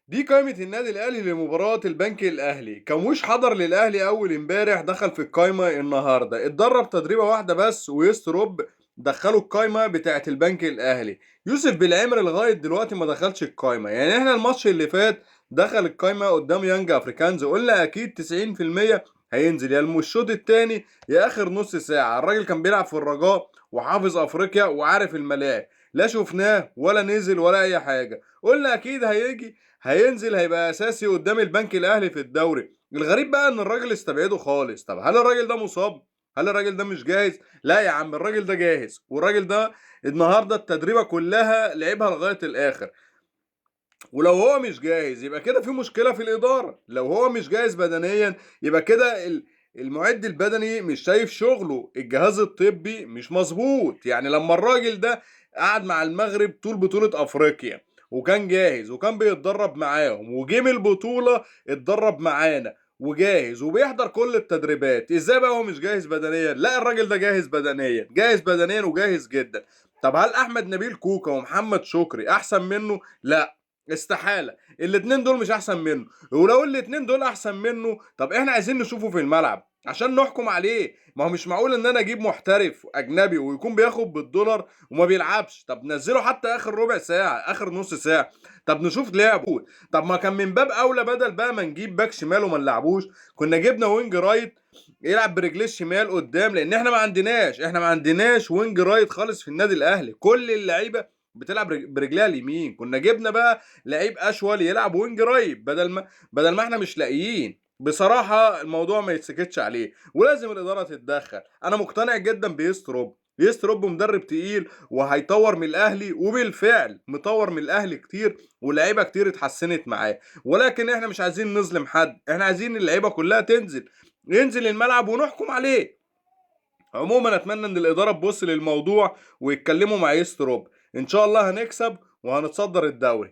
دي قائمة النادي الأهلي لمباراة البنك الأهلي. كاموش حضر للأهلي أول امبارح، دخل في القايمة النهاردة، اتدرب تدريبة واحدة بس، ويستروب دخلوا القايمة بتاعة البنك الأهلي. يوسف بالعمر لغاية دلوقتي ما دخلش القايمة. يعني احنا الماتش اللي فات دخل القايمة قدام يانج أفريكانز، قلنا أكيد 90% هينزل يا الشوط التاني يا آخر نص ساعة. الراجل كان بيلعب في الرجاء وحافظ أفريقيا وعارف الملاعب، لا شفناه ولا نزل ولا أي حاجة. قلنا أكيد هينزل هيبقى اساسي قدام البنك الاهلي في الدوري. الغريب بقى ان الراجل استبعده خالص. طب هل الراجل ده مصاب؟ هل الراجل ده مش جاهز؟ لا يا عم، الراجل ده جاهز، والراجل ده النهارده التدريبه كلها لعبها لغايه الاخر. ولو هو مش جاهز يبقى كده في مشكله في الاداره. لو هو مش جاهز بدنيا يبقى كده المعد البدني مش شايف شغله، الجهاز الطبي مش مظبوط. يعني لما الراجل ده قعد مع المغرب طول بطولة افريقيا وكان جاهز وكان بيتدرب معاهم، وجه من البطولة اتدرب معانا وجاهز وبيحضر كل التدريبات، ازاي بقى هو مش جاهز بدنيا؟ لا، الراجل ده جاهز بدنيا، جاهز بدنيا وجاهز جدا. طب هل احمد نبيل كوكا ومحمد شكري احسن منه؟ لا، استحالة. الاتنين دول مش احسن منه. ولو الاتنين دول احسن منه، طب احنا عايزين نشوفه في الملعب عشان نحكم عليه. ما هو مش معقول ان انا اجيب محترف اجنبي ويكون بياخد بالدولار وما بيلعبش. طب نزله حتى اخر ربع ساعة، اخر نص ساعة، طب نشوف لعبه. طب ما كان من باب اولى بدل بقى ما نجيب باك شمال وما نلعبوش، كنا جبنا وينج رايت يلعب برجليه الشمال قدام. لان احنا ما عندناش وينج رايت خالص في النادي الاهلي. كل اللعيبه بتلعب برجليها اليمين. كنا جبنا بقى لعيب اشول يلعب وينج رايت بدل ما احنا مش لاقيين. بصراحة الموضوع ما يتسكتش عليه، ولازم الإدارة تتدخل. أنا مقتنع جدا بيستروب مدرب تقيل وهيطور من الأهلي، وبالفعل مطور من الأهلي كتير ولاعيبة كتير اتحسنت معاه. ولكن احنا مش عايزين نظلم حد، احنا عايزين اللعيبة كلها ينزل الملعب ونحكم عليه. عموما اتمنى ان الإدارة تبص للموضوع ويتكلموا مع يستروب. ان شاء الله هنكسب وهنتصدر الدوري.